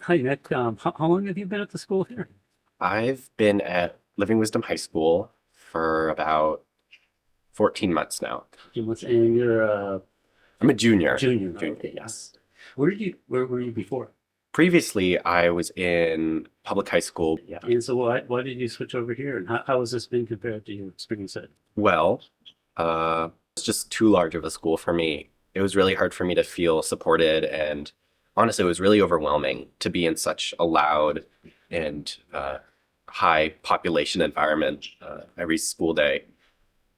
Hi, Nick. How long have you been at the school here? I've been at Living Wisdom High School for about 14 months now. And you're a I'm a junior. junior. Oh, Junior, okay. yes. Where were you before? Previously, I was in public high school. Yeah. And so why did you switch over here? And how has this been compared to your experience at? Well, it's just too large of a school for me. It was really hard for me to feel supported, and honestly, it was really overwhelming to be in such a loud and high population environment every school day.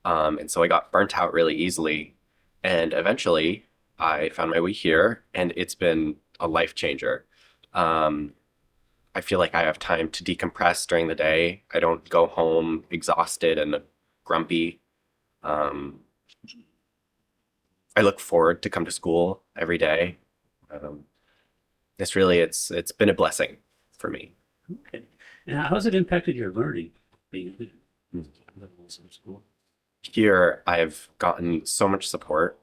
And so I got burnt out really easily. And eventually I found my way here, and it's been a life changer. Um, I feel like I have time to decompress during the day. I don't go home exhausted and grumpy. Um, I look forward to come to school every day. Um, it's been a blessing for me. Okay. And how's it impacted your learning being in the school? Here, I've gotten so much support,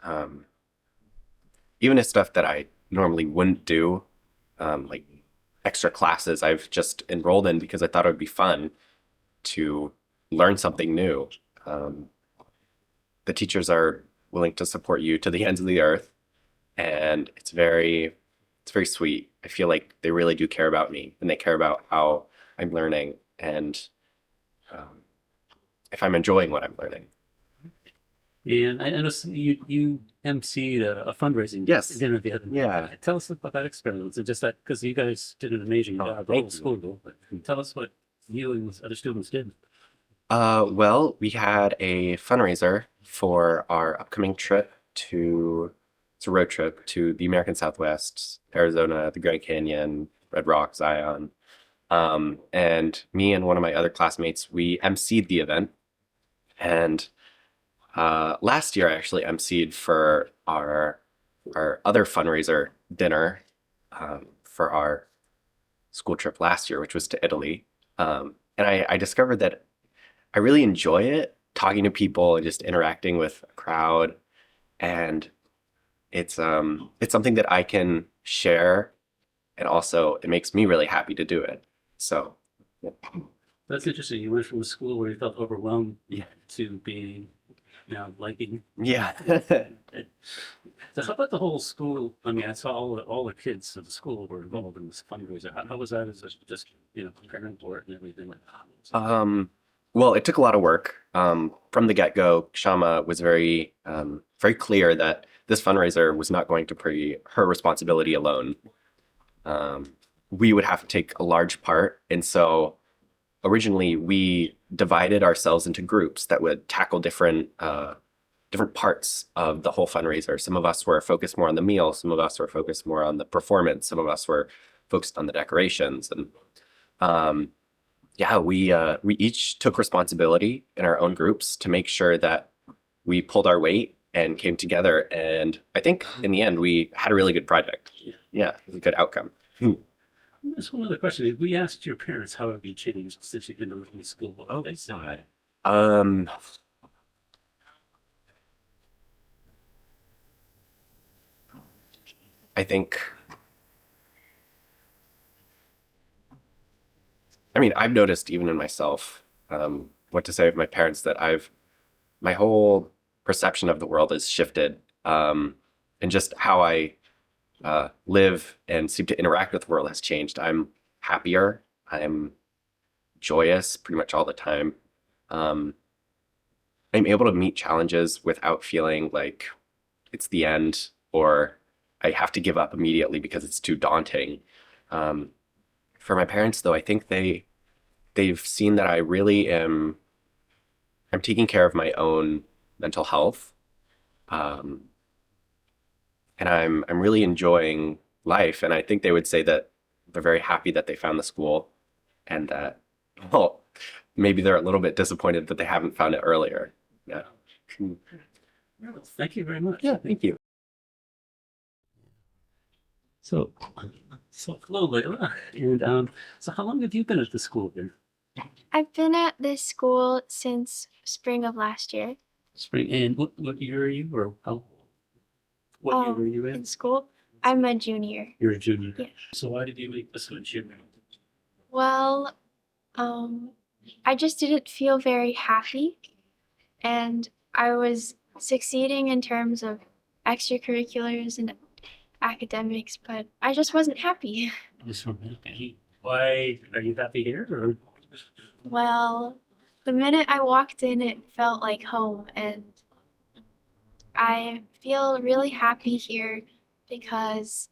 um, even if stuff that I normally wouldn't do, like extra classes I've just enrolled in because I thought it would be fun to learn something new. Um, the teachers are willing to support you to the ends of the earth, and it's very sweet. I feel like they really do care about me, and they care about how I'm learning, and um, if I'm enjoying what I'm learning. And I noticed you emceed a fundraising Yes. dinner the other night. Yeah. Tell us about that experience and just that because you guys did an amazing Oh, job, the thank whole you. school. But tell us what you and other students did. Well, we had a fundraiser for our upcoming trip to, it's a road trip to the American Southwest, Arizona, the Grand Canyon, Red Rock, Zion. And me and one of my other classmates, we emceed the event. And last year, I actually emceed for our other fundraiser dinner for our school trip last year, which was to Italy. And I discovered that I really enjoy it, talking to people and just interacting with a crowd. And it's something that I can share, and also it makes me really happy to do it. So That's interesting. You went from a school where you felt overwhelmed yeah, to being now liking. yeah. It. So how about the whole school? I mean, I saw all the kids of the school were involved in this fundraiser. How was that as just preparing for it and everything like that? Um, well, it took a lot of work. From the get-go, Shama was very clear that this fundraiser was not going to be her responsibility alone. Um, we would have to take a large part, and so originally we divided ourselves into groups that would tackle different parts of the whole fundraiser. Some of us were focused more on the meal, some of us were focused more on the performance, some of us were focused on the decorations, and um, yeah, we each took responsibility in our own groups to make sure that we pulled our weight and came together. And I think in the end we had a really good project. Yeah, it was a good outcome. There's one other question. If we asked your parents how have you changed since you've been to school, what Oh would they say? God. Um, I think I mean I've noticed even in myself, what to say of my parents that I've my whole perception of the world has shifted. And just how I live and seem to interact with the world has changed. I'm happier. I'm joyous pretty much all the time. Um, I'm able to meet challenges without feeling like it's the end or I have to give up immediately because it's too daunting. Um, for my parents, though, I think they've seen that I really am. I'm taking care of my own mental health, um, and I'm really enjoying life. And I think they would say that they're very happy that they found the school, and that well, maybe they're a little bit disappointed that they haven't found it earlier. Yeah. Well, thank you very much. Yeah. Thank you. So, so hello, Layla. And so how long have you been at the school here? I've been at this school since spring of last year. Spring. And what year are you, or what year are you In in? school, I'm a junior. You're a junior. Yeah. So why did you make the switch here? Well, I just didn't feel very happy, and I was succeeding in terms of extracurriculars and academics, but I just wasn't happy. Just from why are you happy here? Or Well, the minute I walked in, it felt like home, and I feel really happy here because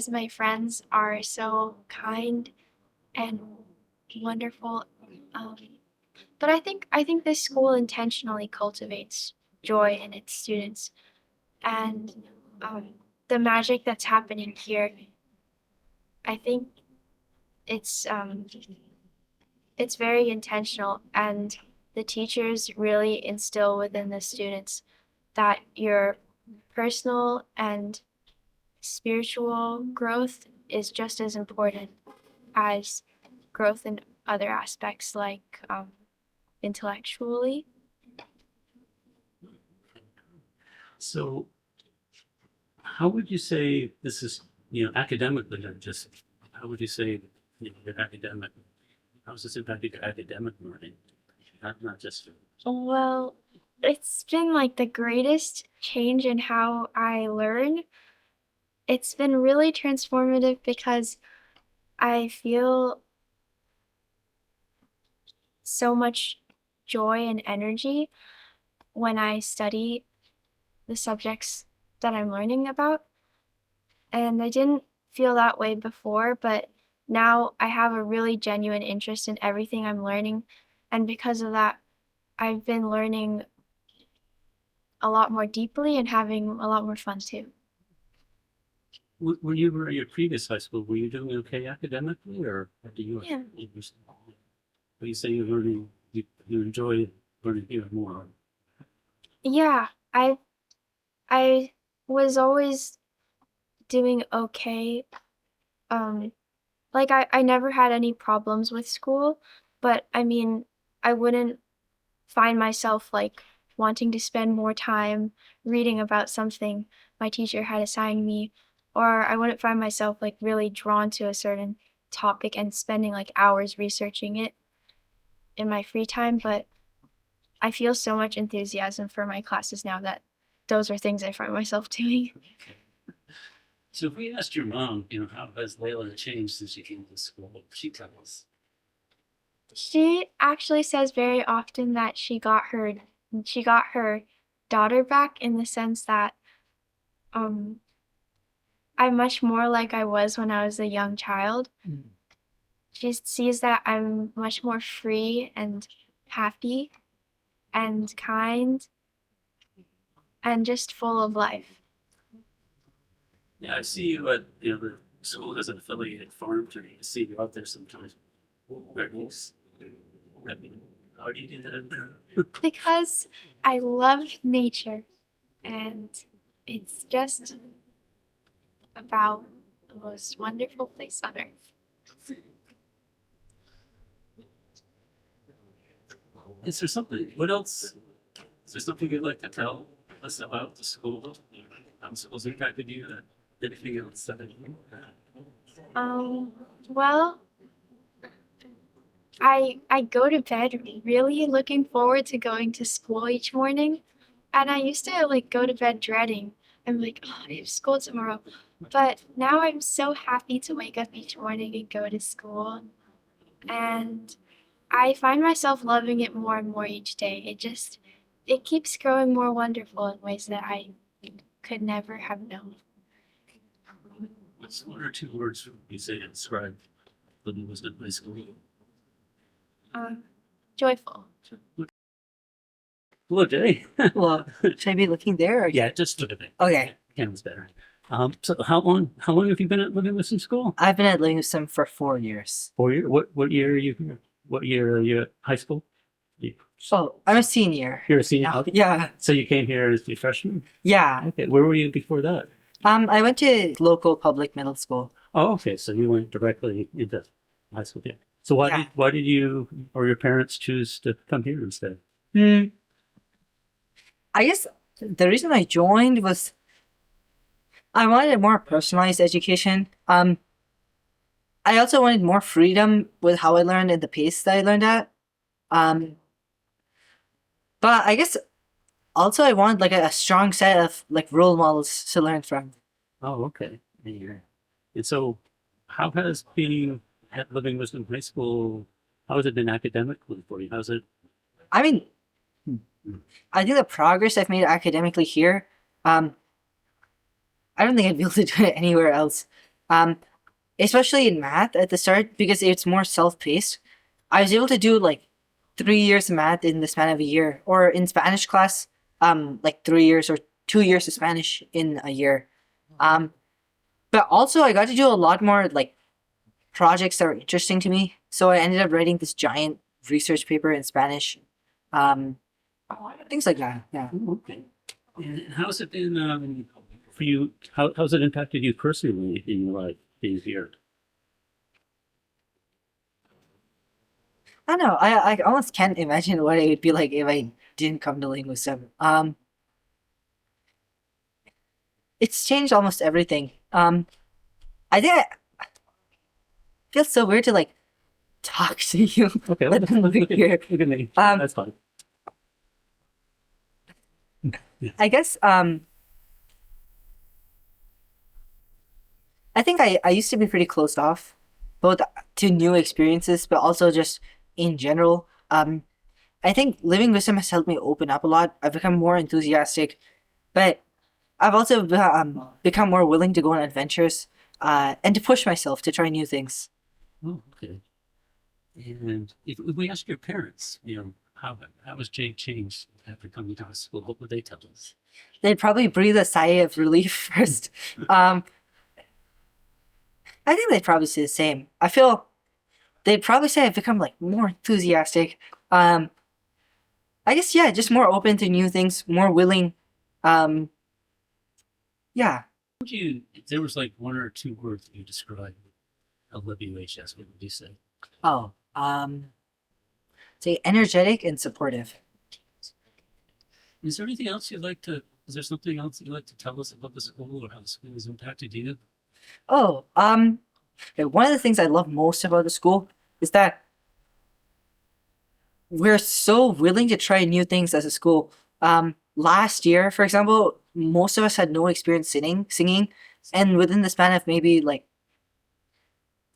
my friends are so kind and wonderful. Um, but I think this school intentionally cultivates joy in its students, and um, the magic that's happening here. I think it's um, it's very intentional, and the teachers really instill within the students that your personal and spiritual growth is just as important as growth in other aspects like intellectually. so, how would you say this is? Academically, or just how would you say your academic? How has this impacted your academic learning? Not just. Well, it's been like the greatest change in how I learn. It's been really transformative because I feel so much joy and energy when I study the subjects that I'm learning about. And I didn't feel that way before, but now I have a really genuine interest in everything I'm learning. And because of that, I've been learning a lot more deeply and having a lot more fun too. When you were at your previous high school, were you doing okay academically, or do you? Yeah. But you say you're learning, you enjoy learning here more. Yeah, I was always doing okay. Um, like I never had any problems with school, but I mean, I wouldn't find myself like wanting to spend more time reading about something my teacher had assigned me, or I wouldn't find myself like really drawn to a certain topic and spending like hours researching it in my free time, but I feel so much enthusiasm for my classes now that those are things I find myself doing. So if we asked your mom, how has Layla changed since she came to school, what would she tell us? She actually says very often that she got her daughter back in the sense that um I'm much more like I was when I was a young child. She sees that I'm much more free and happy and kind and just full of life. Yeah, I see you at the school as an affiliated farm to me. I see you out there sometimes. Where do you I mean, how do you do that? Because I love nature and it's just about the most wonderful place on earth. Is there something? What else? Is there something you'd like to tell us about the school? How the school's impacted you? That anything else that? Well, I go to bed really looking forward to going to school each morning. And I used to like go to bed dreading. I'm like, oh, I have school tomorrow. But now I'm so happy to wake up each morning and go to school. And I find myself loving it more and more each day. It keeps growing more wonderful in ways that I could never have known. What's one or two words you say to describe living was in high school? Um, Joyful. Hello, Jay. Well, should I be looking there? Or... Yeah, just look at it. Okay. Camera's better. So how long have you been at Living Wisdom School? I've been at Livingston for 4 years. 4 years. What year are you here? What year are you at high school? So I'm a senior. You're a senior. now. Okay. Yeah. So you came here as a freshman. Yeah. Okay. Where were you before that? I went to local public middle school. Oh, okay. So you went directly into high school. Yeah. So why did you or your parents choose to come here instead? I guess the reason I joined was I wanted a more personalized education. I also wanted more freedom with how I learned and the pace that I learned at. Um, but I guess also I want like a strong set of like role models to learn from. Oh, okay. Yeah. And so, how has being at Living Wisdom High School, how has it been academically for you? How's it? I mean, I think the progress I've made academically here, um, I don't think I'd be able to do it anywhere else. Um, Especially in math at the start because it's more self-paced. I was able to do like 3 years of math in the span of a year, or in Spanish class, like 3 years or 2 years of Spanish in a year. Um, but also I got to do a lot more like projects that were interesting to me. So I ended up writing this giant research paper in Spanish. Um, Things like that. Yeah. Oh, okay. And how's it been for you? How's it impacted you personally in your life being here? I don't know. I almost can't imagine what it would be like if I didn't come to linguism. It's changed almost everything. I think it feels so weird to like talk to you. Okay, Let them look here. look at me. Um, That's fine. I guess I think I used to be pretty closed off, both to new experiences, but also just in general. I think living wisdom has helped me open up a lot. I've become more enthusiastic, but I've also become more willing to go on adventures, and to push myself to try new things. Oh, okay. And if we ask your parents, how has Jake changed after coming to the school? What would they tell us? They'd probably breathe a sigh of relief first. Um, I think they'd probably say the same. I feel they'd probably say I've become like more enthusiastic. Um, I guess yeah, just more open to new things, more willing. Um, yeah. Would you, if there was like one or two words you describe LWHS, what would you say? Oh, say energetic and supportive. Is there anything else you'd like to? Is there something else you'd like to tell us about the school or how the school has impacted you? Oh, okay, one of the things I love most about the school is that we're so willing to try new things as a school. Last year, for example, most of us had no experience singing, and within the span of maybe like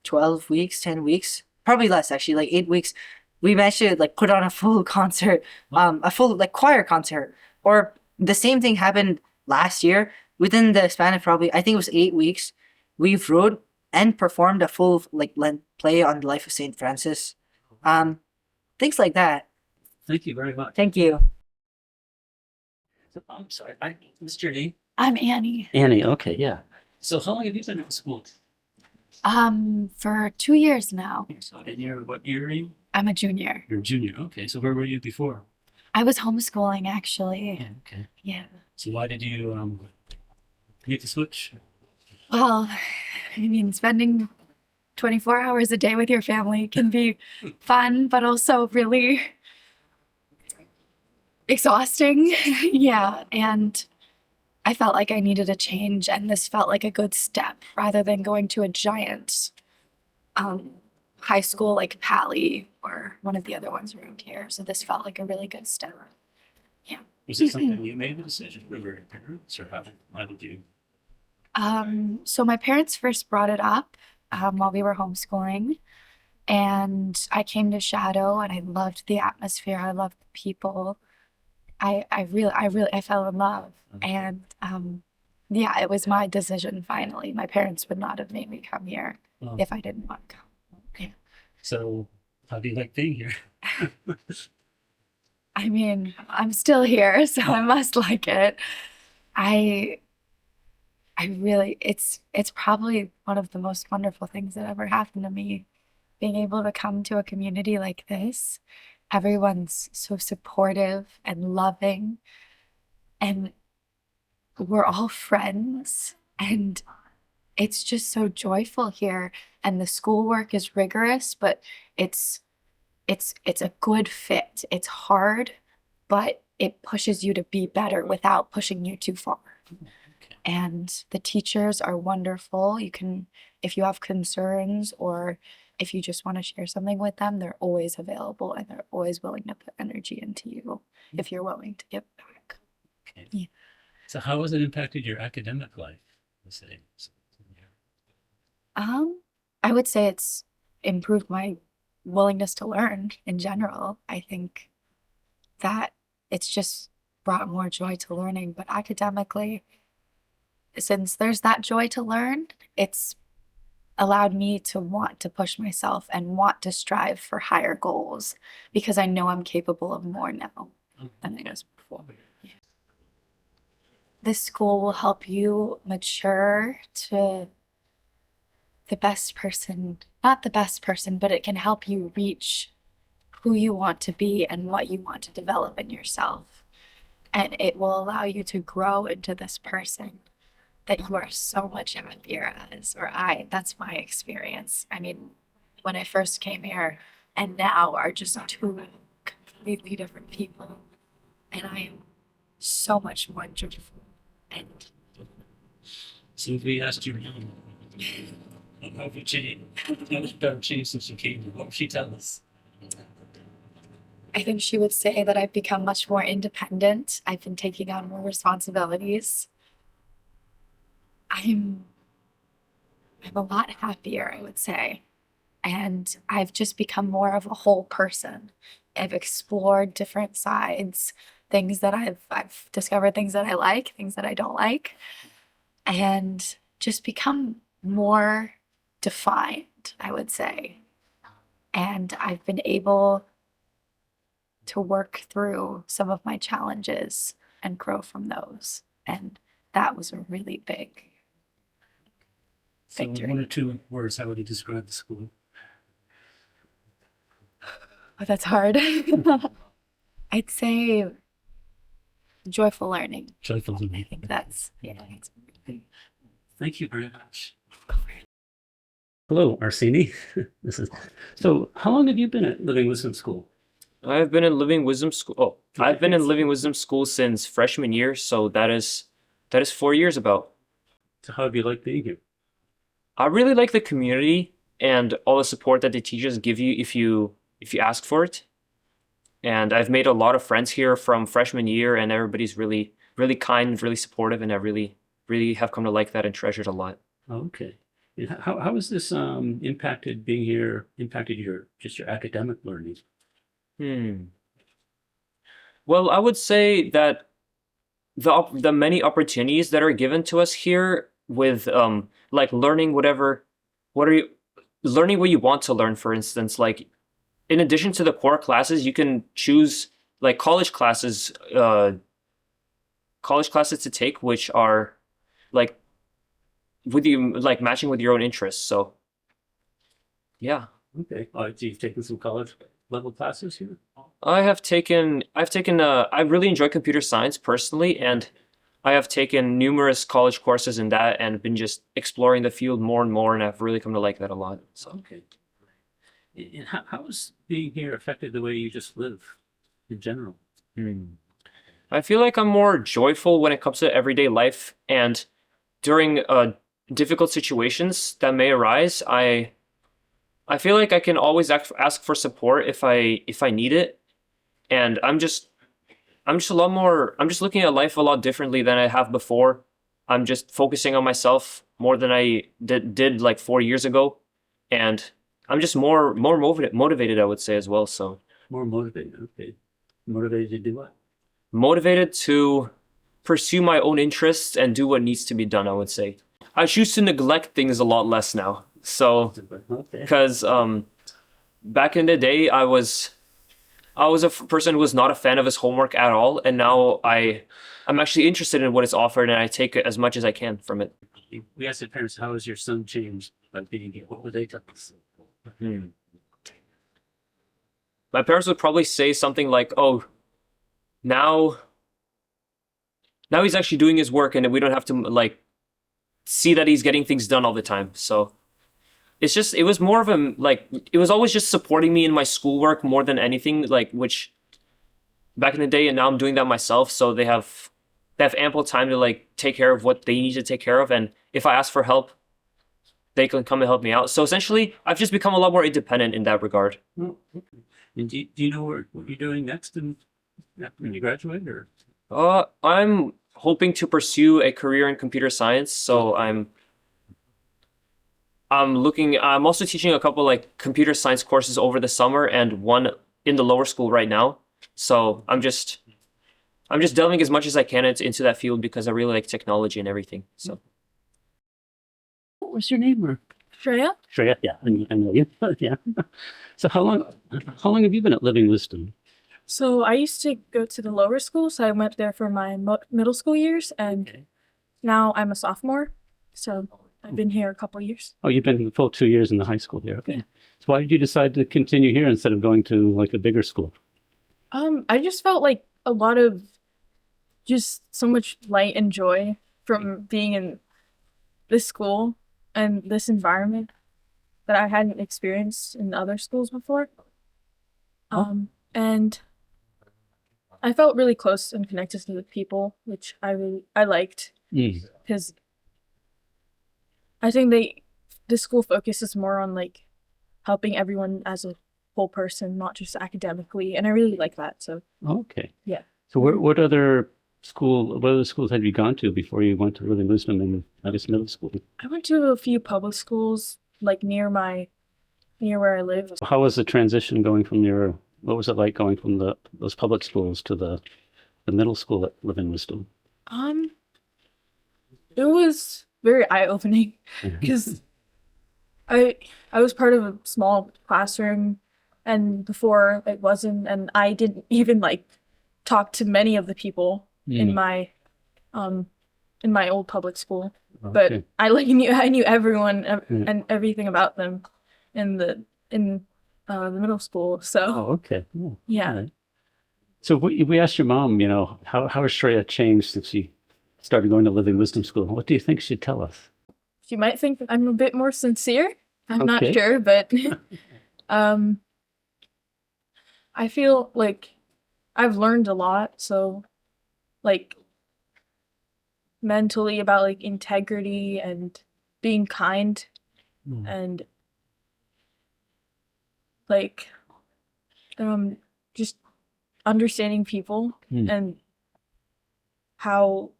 12 weeks, 10 weeks, probably less actually, like 8 weeks, we managed to like put on a full concert, a full like choir concert. Or the same thing happened last year. Within the span of probably, I think it was 8 weeks, we wrote and performed a full like length play on the life of Saint Francis. Things like that. Thank you very much. Thank you. So, I'm sorry, I missed your name. I'm Annie. Annie. Okay, yeah. So how long have you been at school? For 2 years now. And you're what year are you? I'm a junior. You're a junior. Okay, so where were you before? I was homeschooling actually. Okay. Yeah. So why did you make the switch? Well, I mean, spending 24 hours a day with your family can be fun, but also really exhausting. Yeah. And I felt like I needed a change, and this felt like a good step rather than going to a giant high school like Pali or one of the other ones around here. So this felt like a really good step. Yeah. Was it something you made the decision, or were your parents, or how did you? So my parents first brought it up while we were homeschooling, and I came to Shadow, and I loved the atmosphere. I loved the people. I fell in love, and yeah, it was my decision finally. My parents would not have made me come here Oh, if I didn't want to come. so how do you like being here? I mean, I'm still here, so I must like it. I I really it's probably one of the most wonderful things that ever happened to me, being able to come to a community like this. Everyone's so supportive and loving, and we're all friends, and it's just so joyful here. And the schoolwork is rigorous, but it's it's a good fit. It's hard, but it pushes you to be better without pushing you too far. Okay. And the teachers are wonderful. You can, if you have concerns or if you just want to share something with them, they're always available and they're always willing to put energy into you if you're willing to give back. Okay. Yeah. So how has it impacted your academic life? Let's say? I would say it's improved my willingness to learn in general. I think that it's just brought more joy to learning, but academically, since there's that joy to learn, it's allowed me to want to push myself and want to strive for higher goals because I know I'm capable of more now than I was before. Yeah. This school will help you mature to the best person, not the best person, but it can help you reach who you want to be and what you want to develop in yourself. And it will allow you to grow into this person that you are so much happier as, or that's my experience. I mean, when I first came here and now are just two completely different people. And I am so much more joyful. And So if we asked you, how have you changed? How has Bev changed since you came? What would she tell us? I think she would say that I've become much more independent. I've been taking on more responsibilities. I'm a lot happier, I would say. And I've just become more of a whole person. I've explored different sides, things that I've discovered things that I like, things that I don't like, and just become more defined, I would say. And I've been able to work through some of my challenges and grow from those. And that was a really big So victory. 1 or 2 words, how would you describe the school? Oh, that's hard. I'd say joyful learning. Joyful to I me. think that's, yeah. Thank you very much. Hello, Arsini. So how long have you been at Living Wisdom School? I've been in Living Wisdom School. Oh, I've been in Living Wisdom School since freshman year, so that is 4 years about. So how have you liked being here? I really like the community and all the support that the teachers give you if you ask for it. And I've made a lot of friends here from freshman year, and everybody's really kind, really supportive, and I really have come to like that and treasure it a lot. Okay. And how has this impacted being here, impacted your academic learning? Well, I would say that the many opportunities that are given to us here with like learning learning what you want to learn, for instance, like in addition to the core classes, you can choose like college classes to take, which are like with you, like matching with your own interests. So yeah. Okay. So you've taken some college level classes here? I've taken I really enjoy computer science personally, and I have taken numerous college courses in that and been just exploring the field more and more, and I've really come to like that a lot. So Okay. And how has being here affected the way you just live in general? I feel like I'm more joyful when it comes to everyday life, and during difficult situations that may arise, I feel like I can always ask for support if I need it, and I'm just a lot more. I'm just looking at life a lot differently than I have before. I'm just focusing on myself more than I did like 4 years ago, and I'm just more motivated, I would say, as well. So More motivated. Okay. Motivated to do what? motivated to pursue my own interests and do what needs to be done, I would say. I choose to neglect things a lot less now. So Okay. because back in the day I was a person who was not a fan of his homework at all, and now I'm actually interested in what is offered, and I take as much as I can from it. We asked the parents, how has your son changed by being here? What would they tell us? My parents would probably say something like, "Oh, now he's actually doing his work, and we don't have to like see that he's getting things done all the time." So it was more of a like it was always just supporting me in my schoolwork more than anything, like which back in the day, and now I'm doing that myself. So they have they have ample time to like take care of what they need to take care of, and if I ask for help, they can come and help me out. So essentially, I've just become a lot more independent in that regard. Oh, okay. And do you know what you're doing next when you graduate, or? I'm hoping to pursue a career in computer science, so I'm also teaching a couple like computer science courses over the summer and one in the lower school right now. So I'm just delving as much as I can into that field because I really like technology and everything. So What's your name? Or Shreya? Shreya? Yeah, I know you. Yeah. So how long have you been at Living Wisdom? So I used to go to the lower school, so I went there for my middle school years, and Okay. now I'm a sophomore. So I've been here a couple years. Oh, you've been the full 2 years in the high school here. Okay. So why did you decide to continue here instead of going to like a bigger school? I just felt like a lot of just so much light and joy from being in this school and this environment that I hadn't experienced in other schools before. And I felt really close and connected to the people, which I liked Mm. because I think the school focuses more on like helping everyone as a whole person, not just academically, and I really like that. So Okay. Yeah. So what other schools had you gone to before you went to Living Wisdom in, I guess, middle school? I went to a few public schools like near where I live. How was the transition what was it like going from those public schools to the middle school at Living Wisdom? It was very eye-opening because I was part of a small classroom, and before it wasn't, and I didn't even like talk to many of the people in my old public school. But Okay. I knew everyone Mm. and everything about them in the middle school. So Oh, okay. Yeah. yeah. All right. So we asked your mom, how has Shreya changed since she started going to Living Wisdom School? What do you think she'd tell us? You might think that I'm a bit more sincere. I'm not Okay. sure, but I feel like I've learned a lot. So like mentally about like integrity and being kind Mm. and like just understanding people Mm. and how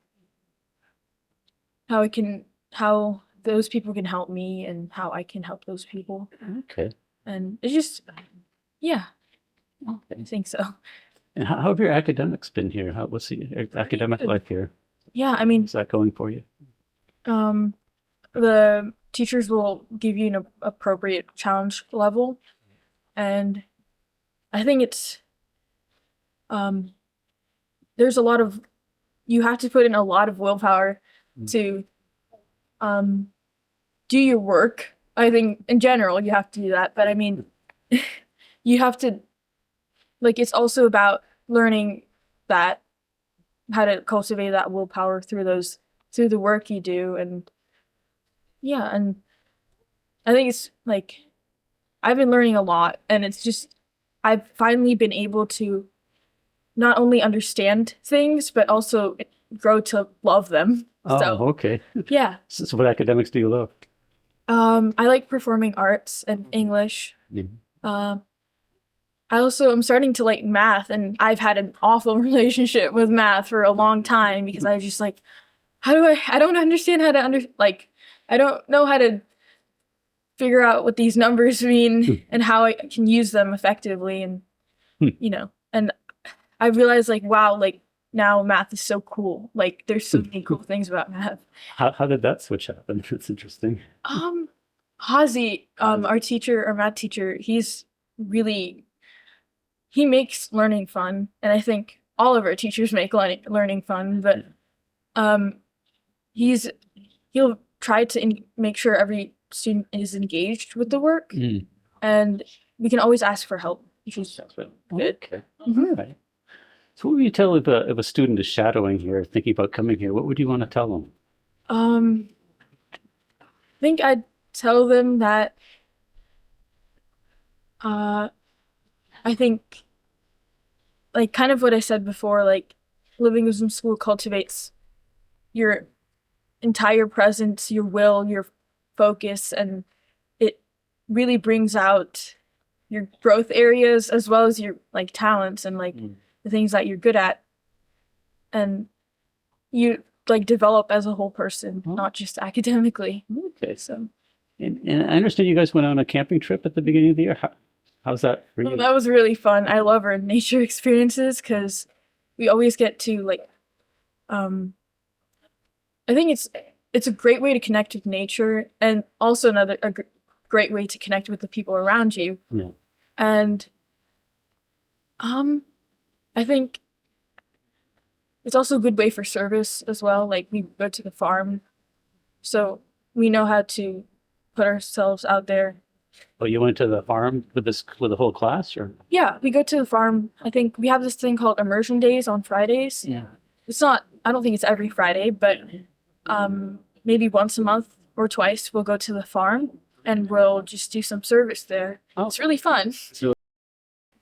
how those people can help me and how I can help those people. Okay. And it's just yeah, I Okay. think so. And how have your academics been here? What's the academic good. life here? Yeah, I mean, Is that going for you? the teachers will give you an appropriate challenge level, and I think it's there's a lot of you have to put in a lot of willpower to do your work. I think in general you have to do that, but I mean you have to like it's also about learning that how to cultivate that willpower through the work you do. And yeah, and I think it's like I've been learning a lot, and it's just I've finally been able to not only understand things but also grow to love them. Oh, So okay. yeah. So what academics do you love? I like performing arts and English. Yeah. I also am starting to like math, and I've had an awful relationship with math for a long time because I was just like, I don't understand how to I don't know how to figure out what these numbers mean and how I can use them effectively. And, and I realized like, wow, like now math is so cool. Like there's so many cool things about math. How did that switch happen? It's interesting. Hazi, our math teacher, he makes learning fun, and I think all of our teachers make learning fun. But he'll try to make sure every student is engaged with the work, Mm. and we can always ask for help, which is good. Okay. Mhm. All right. So what would you tell if a student is shadowing here, thinking about coming here? What would you want to tell them? I think I'd tell them that I think like kind of what I said before, like living wisdom school cultivates your entire presence, your will, your focus, and it really brings out your growth areas as well as your like talents and like the things that you're good at, and you like develop as a whole person, not just academically. Okay. So And I understand you guys went on a camping trip at the beginning of the year. How's that for you? that was really fun. I love our nature experiences because we always get to like I think it's a great way to connect with nature, and also great way to connect with the people around you. Yeah. And I think it's also a good way for service as well. Like we go to the farm, so we know how to put ourselves out there. Oh, you went to the farm with the whole class, or? Yeah, we go to the farm. I think we have this thing called immersion days on Fridays. Yeah. It's not, I don't think it's every Friday, but maybe once a month or twice we'll go to the farm and we'll just do some service there. Oh. It's really fun.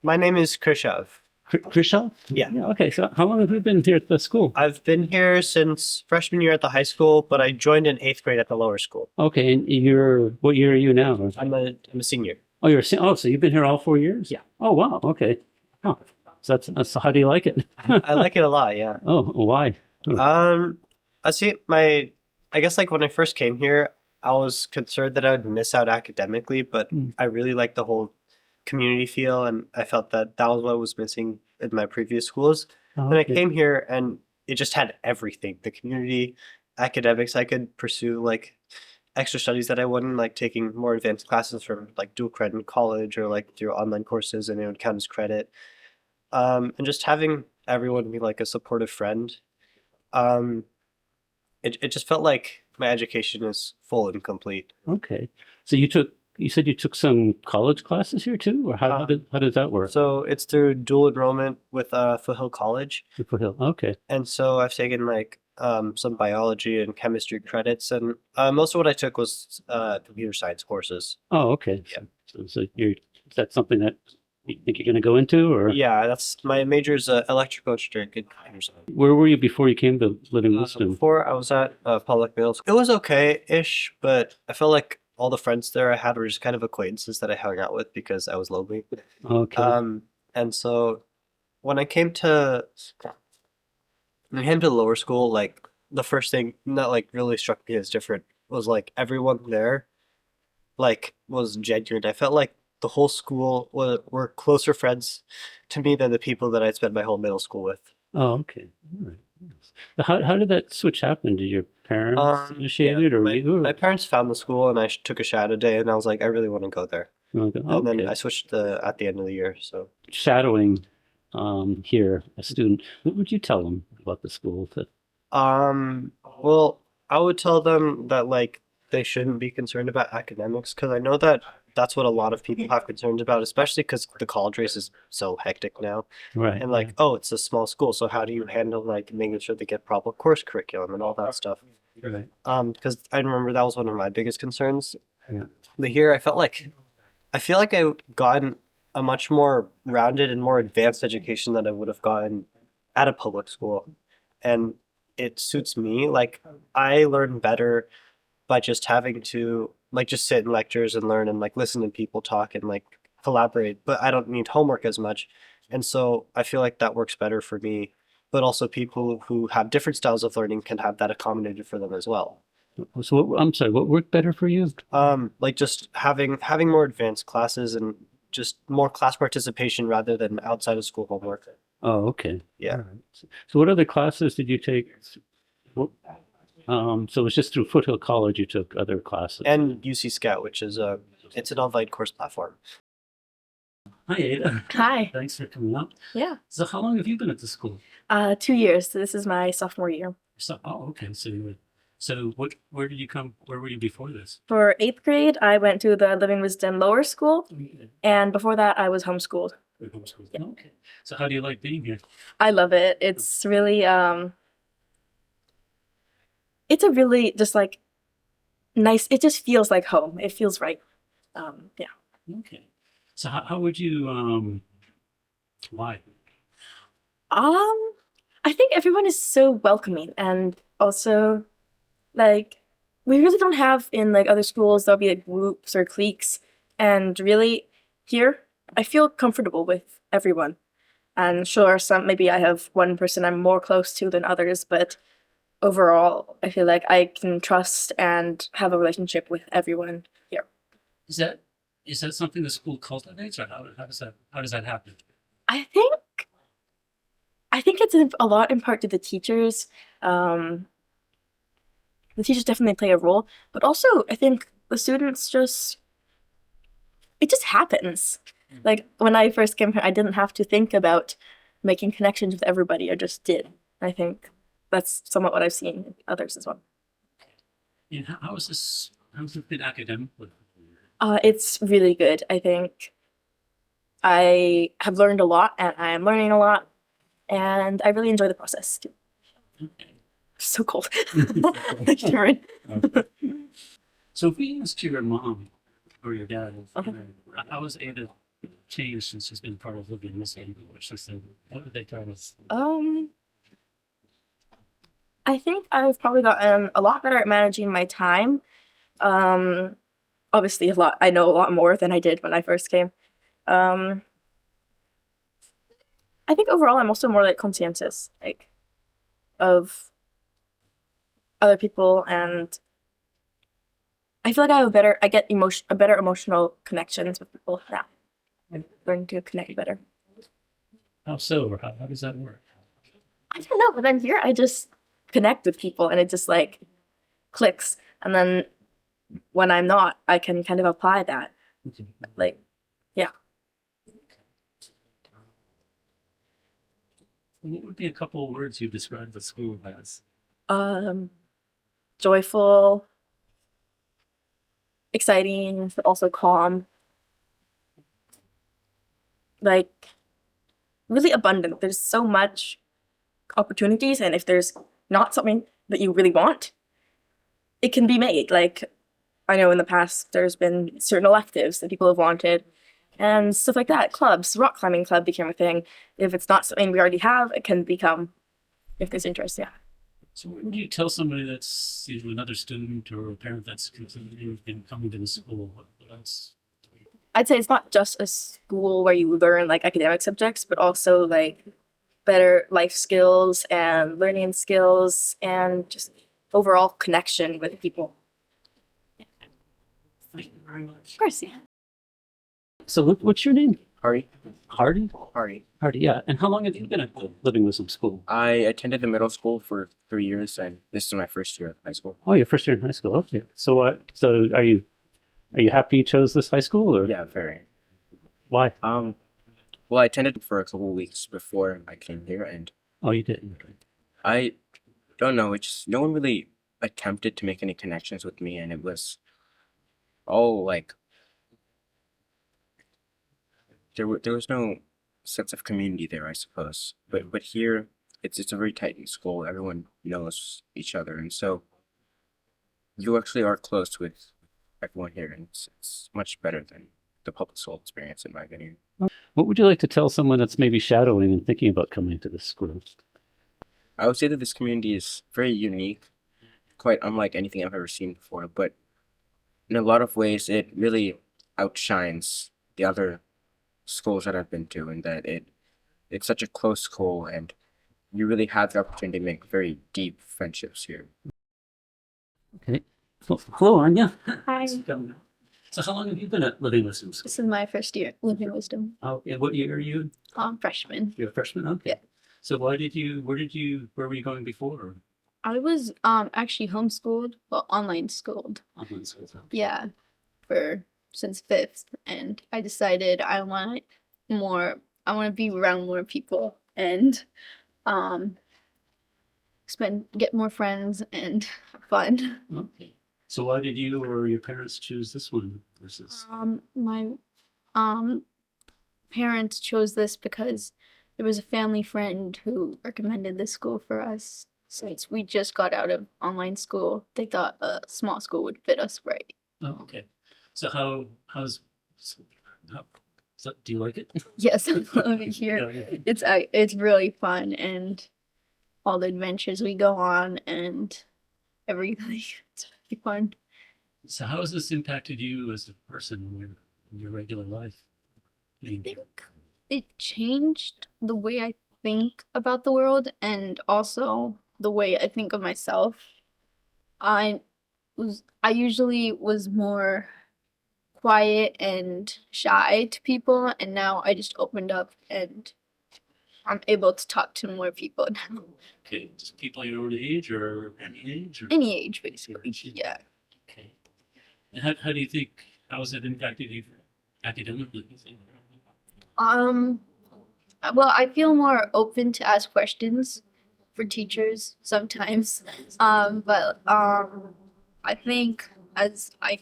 My name is Krishav. Krishal? Yeah. Okay. So how long have you been here at the school? I've been here since freshman year at the high school, but I joined in 8th grade at the lower school. Okay. And what year are you now? I'm a senior. Oh, so you've been here all 4 years? Yeah. Oh, wow. Okay. Oh, so so how do you like it? I like it a lot, yeah. Oh, why? I guess like when I first came here, I was concerned that I would miss out academically, but I really liked the whole community feel, and I felt that that was what was missing in my previous schools. Oh, Then I okay. came here and it just had everything. The community, academics, I could pursue like extra studies that I wouldn't, like taking more advanced classes from like dual credit in college or like through online courses, and it would count as credit. And just having everyone be like a supportive friend. It just felt like my education is full and complete. Okay. So you said you took some college classes here too, or how does that work? So it's through dual enrollment with Foothill College. Foothill. Okay. And so I've taken like some biology and chemistry credits, and most of what I took was computer science courses. Oh, okay. Yeah. So is that something that you think you're going to go into, or? Yeah, that's my major is electrical engineering and computer science. Where were you before you came to Living Wisdom? Before I was at public middle school. It was okay-ish, but I felt like all the friends there I had were just kind of acquaintances that I hung out with because I was lonely. Okay. And so when I came to lower school, like the first thing that like really struck me as different was like everyone there like was genuine. I felt like the whole school were closer friends to me than the people that I'd spent my whole middle school with. Oh, okay. All right. Yes. How did that switch happen? Did your parents initiate Yeah, it, or my, you? my parents found the school and I took a shadow day and I was like, I really want to go there. Okay. And then I switched at the end of the year. So Shadowing here a student. What would you tell them about the school? well, I would tell them that like they shouldn't be concerned about academics because I know that that's what a lot of people have concerns about, especially because the college race is so hectic now. Right. And like, oh, it's a small school, so how do you handle like making sure they get proper course curriculum and all that stuff? Right. Because I remember that was one of my biggest concerns. Yeah. But here, I feel like I've gotten a much more rounded and more advanced education than I would have gotten at a public school, and it suits me. Like I learn better by just having to like just sit in lectures and learn and like listen to people talk and like collaborate, but I don't need homework as much. And so I feel like that works better for me, but also people who have different styles of learning can have that accommodated for them as well. So I'm sorry, what worked better for you? Like just having more advanced classes and just more class participation rather than outside of school homework. Oh, okay. Yeah. All right. So what other classes did you take? So it was just through Foothill College you took other classes. And UC Scout, which is it's an online course platform. Hi, Ada. Hi. Thanks for coming up. Yeah. So how long have you been at the school? 2 years. This is my sophomore year. Okay. So where did you come? Where were you before this? For 8th grade, I went to the Living Wisdom lower school, and before that, I was homeschooled. Okay. So how do you like being here? I love it. It's really it's a really just like nice. It just feels like home. It feels right. Yeah. Okay. So how would you why? I I think everyone is so welcoming, and also like we really don't have in like other schools there'll be like groups or cliques, and really here I feel comfortable with everyone. And sure, some maybe I have one person I'm more close to than others, but overall I feel like I can trust and have a relationship with everyone here. Is that something the school cultivates, or how does that happen? I think I think it's a lot in part to the teachers. Um, the teachers definitely play a role, but also I think the students just it just happens. Like when I first came here, I didn't have to think about making connections with everybody. I just did. I think that's somewhat what I've seen in others as well. And how is this? How's it been academically? It's really good. I think I have learned a lot, and I am learning a lot, and I really enjoy the process too. Okay. So cold. Thank you, Cameron. So if we asked your mom or your dad, Okay. how was Ada changed since she's been part of living in this English? What would they tell us? I think I've probably gotten a lot better at managing my time. Um, Obviously I know a lot more than I did when I first came. Um, I think overall I'm also more like conscientious, like of other people, and I feel like I get a better emotional connections with people now. I'm learning to connect better. How so, or how does that work? I don't know, but then here I just connect with people and it just like clicks. And then when I'm not, I can kind of apply that. Like, yeah. What would be a couple of words you describe the school as? Joyful, exciting, but also calm. Like really abundant. There's so much opportunities, and if there's not something that you really want, it can be made. Like I know in the past there's been certain electives that people have wanted and stuff like that. Clubs, rock climbing club became a thing. If it's not something we already have, it can become if there's interest, yeah. So what would you tell somebody that's another student or a parent that's considering coming to the school? What else? I'd say it's not just a school where you learn like academic subjects, but also like better life skills and learning skills and just overall connection with people. Thank you very much. Of course, yeah. So what's your name? Hardy. Hardy? Hardy. Hardy, yeah. And how long have you been at the Living Wisdom School? I attended the middle school for 3 years, and this is my first year of high school. Oh, your first year in high school. Okay. So so are you happy you chose this high school, or Yeah, very. why? Well, I attended for a couple weeks before I came here, and Oh, you did. I don't know. It's just no one really attempted to make any connections with me, and it was all like there was no sense of community there, I suppose. But here, it's a very tight knit school. Everyone knows each other, and so you actually are close with everyone here, and it's much better than the public school experience, in my opinion. What would you like to tell someone that's maybe shadowing and thinking about coming to this school? I would say that this community is very unique, quite unlike anything I've ever seen before, but in a lot of ways, it really outshines the other schools that I've been to, in that it's such a close school, and you really have the opportunity to make very deep friendships here. Okay. Well, hello, Anya. Hi. So how long have you been at Living Wisdom School? This is my first year living wisdom. Oh, and what year are you? Freshman. You're a freshman? Okay. Yeah. So where were you going before? I was actually homeschooled, well, online schooled. Online school. Yeah, for since fifth, and I decided I want to be around more people and get more friends and have fun. Okay. So why did you or your parents choose this one versus? My parents chose this because there was a family friend who recommended this school for us. Since we just got out of online school, they thought a small school would fit us right. Oh, okay. So how do you like it? Yes, I love it here. Yeah. It's really fun, and all the adventures we go on and everything. It's really fun. So how has this impacted you as a person in your regular life? I I mean, think it changed the way I think about the world and also the way I think of myself. I usually was more quiet and shy to people, and now I just opened up and I'm able to talk to more people now. okay, just people your own age or any age or Any age, basically. Yeah. okay. And how do you think how has it impacted you academically? You think? Um, well, I feel more open to ask questions for teachers sometimes. But I think as I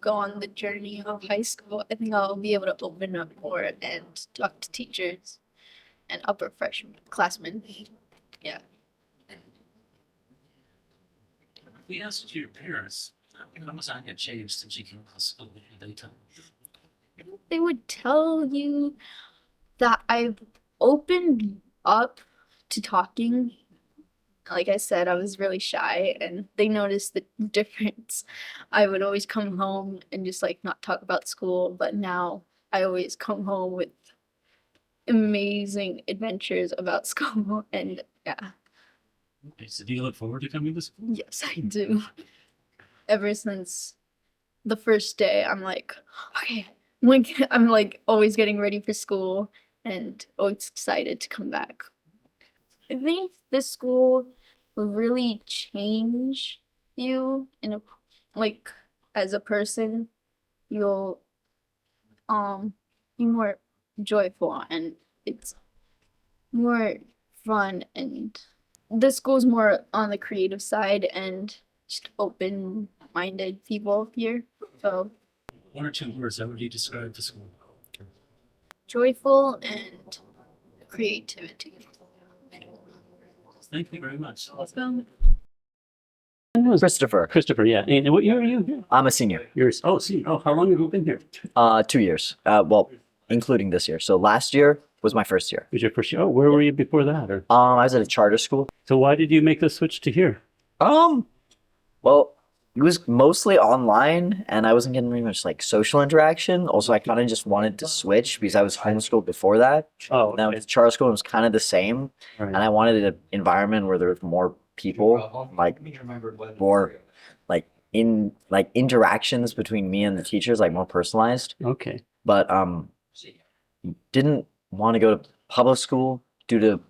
go on the journey of high school, I think I'll be able to open up more and talk to teachers and upper freshman classmen. Yeah. We asked your parents, how was I had changed since you came to school in the daytime? They would tell you that I've opened up to talking. Like I said, I was really shy and they noticed the difference. I would always come home and just like not talk about school, but now I always come home with amazing adventures about school and yeah, Okay, so do you look forward to coming to school? yes, I do. Ever since the first day, I'm like, okay, I'm like always getting ready for school and always excited to come back. I think this school will really change you in a like as a person. You'll be more joyful and it's more fun and the school's more on the creative side and just open-minded people here. So One or two words, how would you describe the school? joyful and creativity. Thank you very much. Welcome. Christopher. Christopher, yeah. And what year are you here? I'm a senior. Oh, how long have you been here? 2 years. Well, including this year. So last year was my first year. Was your first year? Oh, where were you before that? Or I was at a charter school. so why did you make the switch to here? Well, it was mostly online and I wasn't getting very much like social interaction. Also, I kind of just wanted to switch because I was homeschooled before that. Oh, Now it's charter school and it was kind of the same. right. And I wanted an environment where there was more people, like more like interactions between me and the teachers, like more personalized. Okay. But didn't want to go to public school due to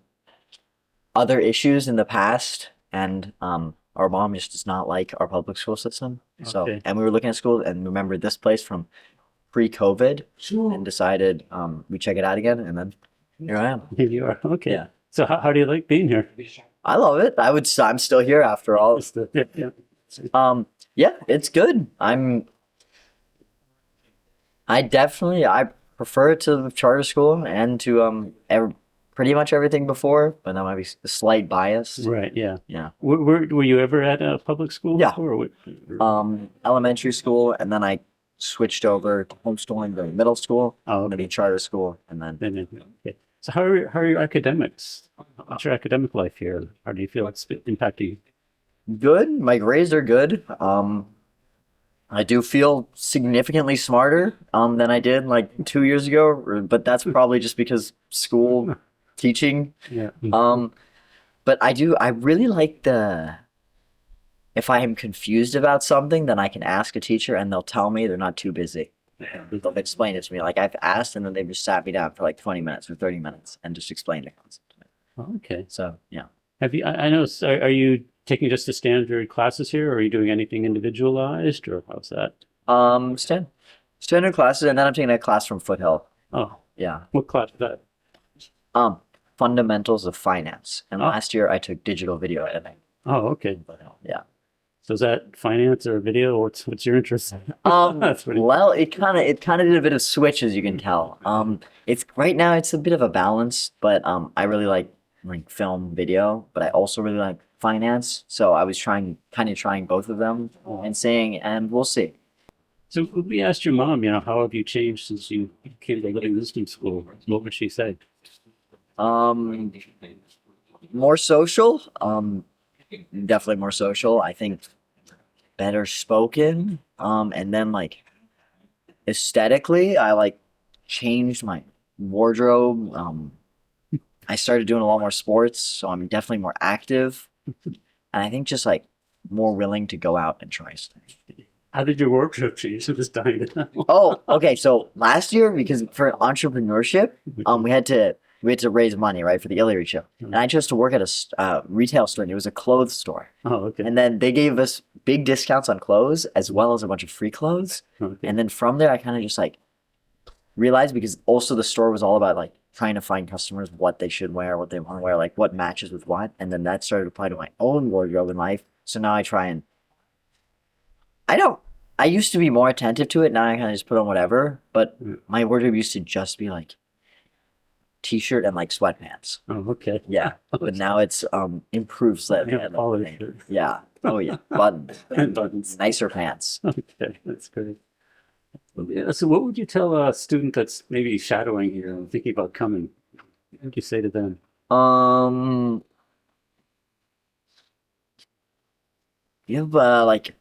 other issues in the past, and our mom just does not like our public school system. So Okay. and we were looking at school and remembered this place from pre-COVID and decided we check it out again, and then here I am. Here you are. Okay. Yeah. So how do you like being here? I love it. I'm still here after all. Yeah. Yeah, it's good. I prefer it to the charter school and to pretty much everything before, but that might be a slight bias. Right. Yeah. Yeah. Were you ever at a public school? Yeah. Before, or what? Elementary school, and then I switched over to homeschooling during middle school, Oh, maybe okay. charter school, and then Okay. So how are your academics? What's your academic life here? How do you feel it's impacting you? good. My grades are good. I do feel significantly smarter than I did like 2 years ago, but that's probably just because school teaching. Yeah. But I really like if I am confused about something, then I can ask a teacher and they'll tell me. They're not too busy. They'll explain it to me. Like I've asked and then they've just sat me down for like 20 minutes or 30 minutes and just explained the concept to me. Okay. So yeah. Have you? I know. Are you taking just the standard classes here, or are you doing anything individualized, or how's that? Standard classes, and then I'm taking a class from Foothill. Oh, Yeah. what class is that? Fundamentals of finance. And Oh. last year I took digital video editing. Oh, okay. Yeah. So is that finance or video? What's your interest? That's pretty. Well, it kind of did a bit of switch, as you can tell. It's right now it's a bit of a balance, but I really like film video, but I also really like finance. So I was trying both of them and saying, and we'll see. So we asked your mom, how have you changed since you came to living wisdom school? What would she say? more social. Definitely more social. I think better spoken. And then like aesthetically, I like changed my wardrobe. I started doing a lot more sports, so I'm definitely more active. And I think just like more willing to go out and try stuff. How did your wardrobe change? I'm just dying to know. Oh, okay. So last year, because for entrepreneurship, we had to raise money, right, for the Illyry show, and I chose to work at a retail store, and it was a clothes store, Oh, okay. and then they gave us big discounts on clothes as well as a bunch of free clothes, Okay. and then from there, I kind of just like realized because also the store was all about like trying to find customers what they should wear, what they want to wear, like what matches with what, and then that started to apply to my own wardrobe in life. So now I try and I don't. I used to be more attentive to it. Now I kind of just put on whatever. But Mm. my wardrobe used to just be like t-shirt and like sweatpants. Oh, okay. Yeah. But now it's improved slightly. Yeah, all the shirts. Yeah. Oh yeah. Buttons. And buttons. Nicer pants. Okay, that's great. Well, yeah, so what would you tell a student that's maybe shadowing here and thinking about coming? What would you say to them? Um. You have like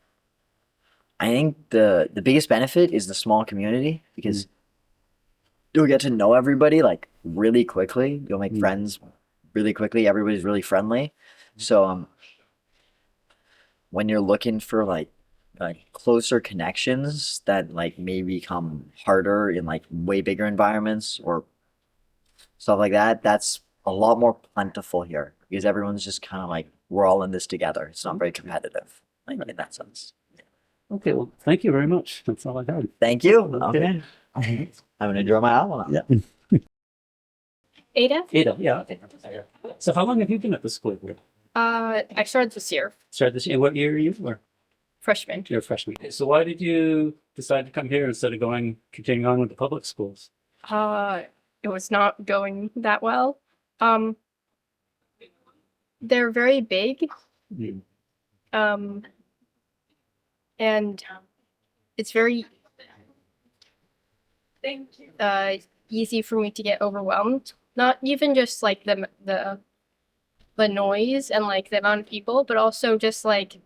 I think the biggest benefit is the small community because you'll get to know everybody like really quickly. You'll make Mm. friends really quickly. Everybody's really friendly. So when you're looking for like closer connections that like may become harder in like way bigger environments or stuff like that, that's a lot more plentiful here because everyone's just kind of like we're all in this together. It's not very competitive like in that sense. Okay, well, thank you very much. That's all I had. Thank you. Okay. Okay. I'm gonna draw my outline. Yeah. Ada? Ada, yeah. So how long have you been at the school here? I started this year, Started this year. What year are you? Or freshman. you're a freshman. So why did you decide to come here instead of continuing on with the public schools? It was not going that well. They're very big. Mm. And it's very easy for me to get overwhelmed. Not even just like the noise and like the amount of people, but also just like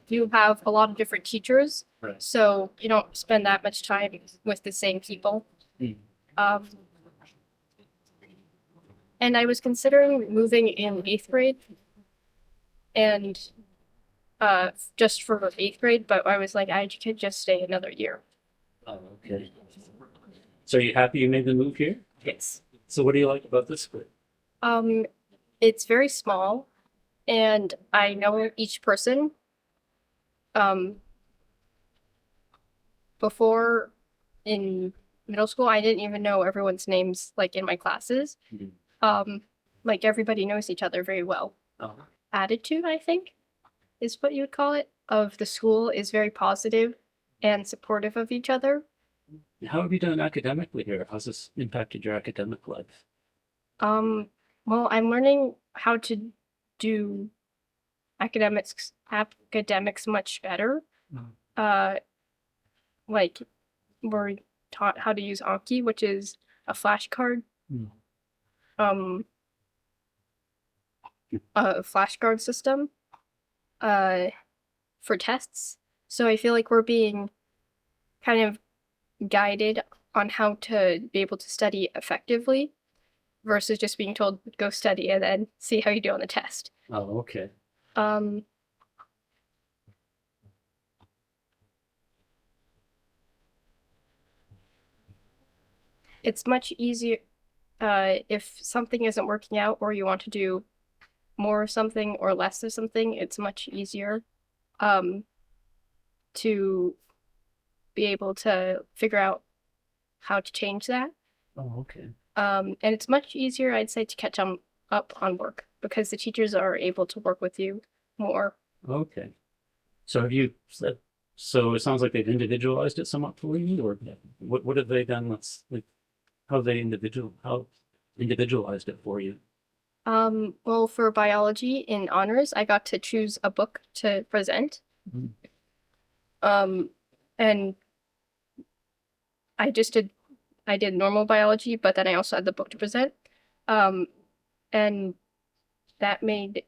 you have a lot of different teachers, Right. so you don't spend that much time with the same people. Mm. And I was considering moving in 8th grade, and just for 8th grade, but I was like, I could just stay another year. Oh, okay. So are you happy you made the move here? Yes. So what do you like about this school? It's very small, and I know each person. Before in middle school, I didn't even know everyone's names like in my classes. Mhm. Like everybody knows each other very well. Oh, Attitude, I think, is what you would call it, of the school is very positive and supportive of each other. how have you done academically here? How's this impacted your academic life? Well, I'm learning how to do academics much better. Mhm. Like we're taught how to use Anki, which is a flashcard. Mm. A flashcard system for tests. So I feel like we're being kind of guided on how to be able to study effectively versus just being told go study and then see how you do on the test. Oh, okay. It's much easier if something isn't working out or you want to do more of something or less of something, it's much easier to be able to figure out how to change that. Oh, okay. And it's much easier, I'd say, to catch up on work because the teachers are able to work with you more. Okay. So so it sounds like they've individualized it somewhat for you, or what have they done? How individualized it for you? Well, for biology in honors, I got to choose a book to present. Mhm. And I did normal biology, but then I also had the book to present. and that made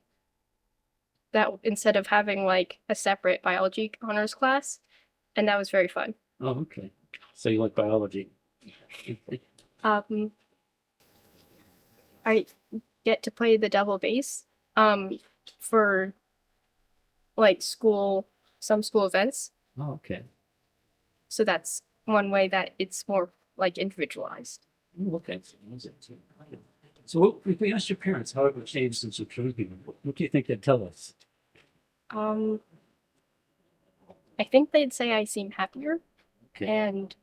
that instead of having like a separate biology honors class, and that was very fun. Oh, okay. So you like biology? Um, I get to play the double bass for like some school events. Oh, okay. So that's one way that it's more like individualized. Oh, okay. So what, if we asked your parents how it would change since you've come here, what do you think they'd tell us? Um, I think they'd say I seem happier Okay. and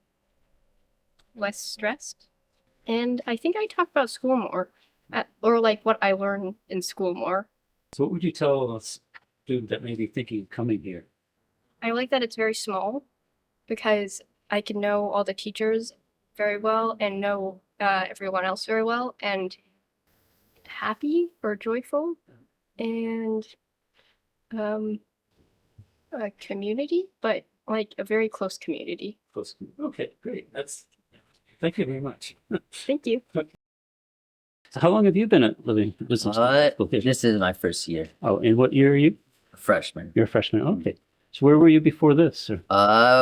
less stressed. And I think I talk about school more, or like what I learn in school more. So what would you tell a student that may be thinking of coming here? I like that it's very small because I can know all the teachers very well and know everyone else very well and happy or joyful and a community, but like a very close community. Close. Okay, great. Thank you very much. Thank you. So how long have you been at living wisdom school here? This is my first year, Oh, and what year are you? freshman. You're a freshman. Okay. So where were you before this? Sir?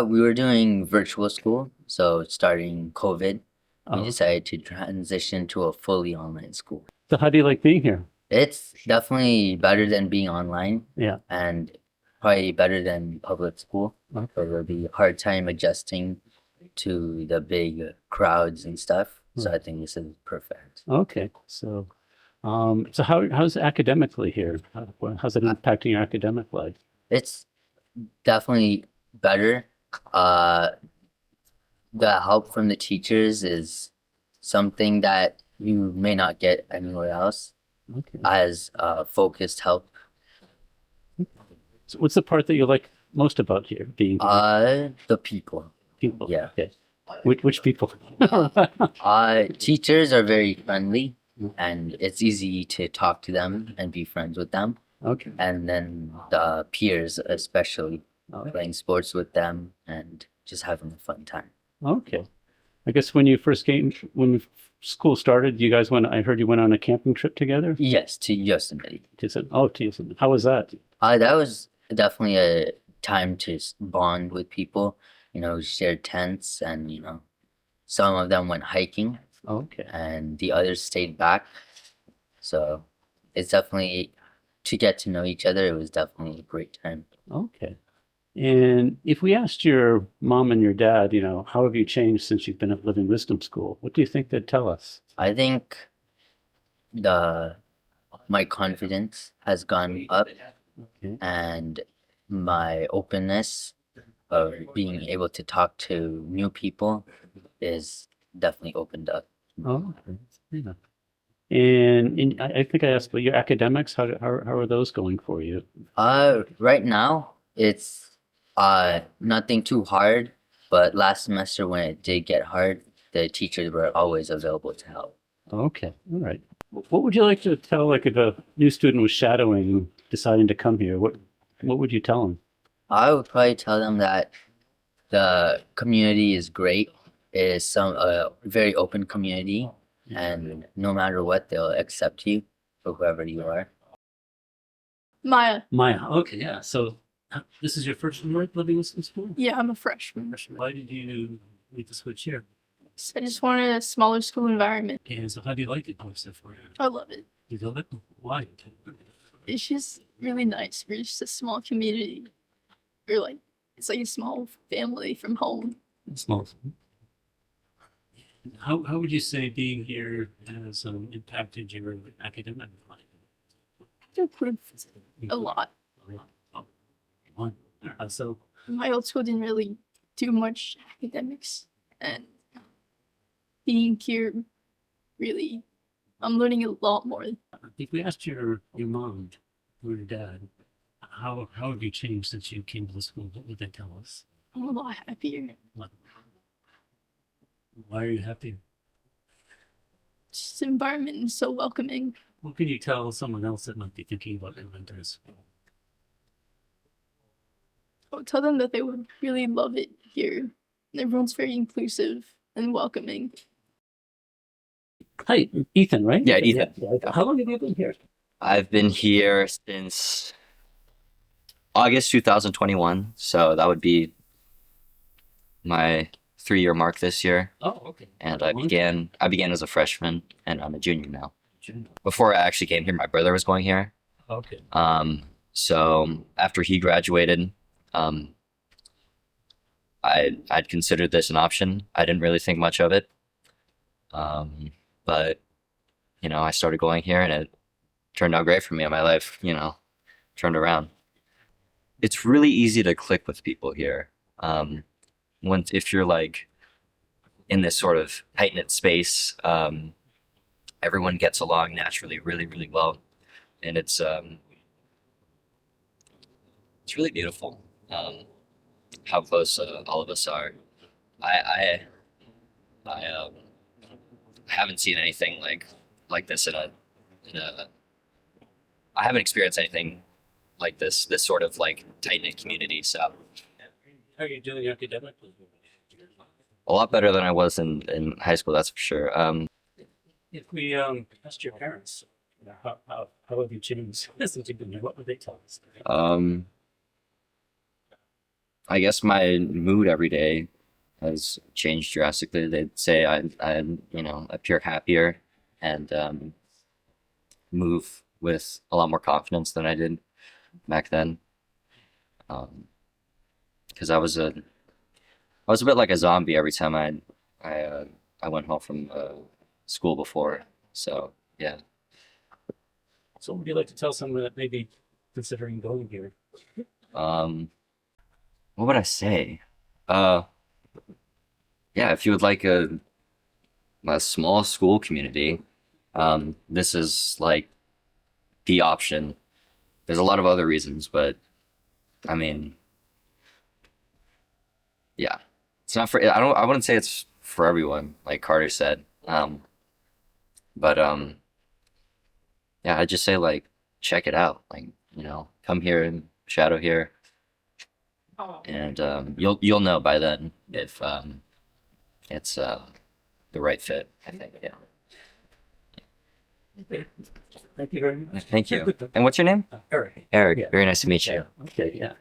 We were doing virtual school, so starting COVID, we Oh. decided to transition to a fully online school. So how do you like being here? It's definitely better than being online. Yeah. And probably better than public school. Okay. But it'll be a hard time adjusting to the big crowds and stuff. So I think this is perfect. Okay. So, so how's academically here? How's it impacting your academic life? It's definitely better. The help from the teachers is something that you may not get anywhere else Okay. as focused help. So what's the part that you like most about here being here? The people. People? yeah. Okay. Which people? Teachers are very friendly and it's easy to talk to them and be friends with them. Okay. And then the peers, especially Okay. playing sports with them and just having a fun time. Okay. I guess when you first came, when school started, you guys I heard you went on a camping trip together? Yes, to Yosemite. To Yosemite. How was that? That was definitely a time to bond with people, share tents and, some of them went hiking Okay. and the others stayed back. So it's definitely to get to know each other. It was definitely a great time. Okay. And if we asked your mom and your dad, how have you changed since you've been at Living Wisdom School? What do you think they'd tell us? I think my confidence has gone up Okay. and my openness of being able to talk to new people is definitely opened up. Oh, okay. Yeah. And I think I asked about your academics. How are those going for you? Right now it's nothing too hard, but last semester when it did get hard, the teachers were always available to help. Okay. All right. What would you like to tell, like, if a new student was shadowing, deciding to come here? What would you tell them? I would probably tell them that the community is great. It is a very open community, and no matter what, they'll accept you for whoever you are. Maya. Maya. Okay. Yeah. So this is your first year at Living Wisdom School? Yeah, I'm a freshman. Why did you make the switch here? I just wanted a smaller school environment. And so how do you like it so far? I love it. You love it? Why? It's just really nice. We're just a small community. It's like a small family from home. Small. How would you say being here has impacted your academic life? Improved a lot. So My old school didn't really do much academics, and being here, really, I'm learning a lot more. if we asked your mom or your dad, how have you changed since you came to the school? What would they tell us? I'm a lot happier. Why are you happy? Just the environment is so welcoming. What can you tell someone else that might be thinking about coming to school? I would tell them that they would really love it here. Everyone's very inclusive and welcoming. Hi, Ethan, right? Yeah, Ethan. Yeah. How long have you been here? I've been here since August 2021, so that would be my 3-year mark this year. Oh, okay. And I began as a freshman, and I'm a junior now. Before I actually came here, my brother was going here. Okay. So after he graduated, I'd considered this an option. I didn't really think much of it, but I started going here, and it turned out great for me. And my life, turned around. It's really easy to click with people here. If you're like in this sort of tight knit space, everyone gets along naturally, really, really well, and it's really beautiful. How close all of us are. I haven't seen anything like this in a I haven't experienced anything like this sort of like tight knit community. So How are you doing academically? a lot better than I was in high school, that's for sure. If we asked your parents, how have you changed since you've been here? What would they tell us? I guess my mood every day has changed drastically. They'd say I appear happier and move with a lot more confidence than I did back then. Because I was a bit like a zombie every time I went home from school before. So yeah. So what would you like to tell someone that may be considering going here? What would I say? Yeah, if you would like a small school community, this is like the option. There's a lot of other reasons, but I mean, yeah, it's not for. I wouldn't say it's for everyone, like Carter said. But yeah, I'd just say like check it out. Like come here and shadow here, and you'll know by then if it's the right fit. I think. Yeah. Thank you very much. Thank you. And what's your name? Eric. Eric. Yeah. Very nice to meet you. Okay, yeah.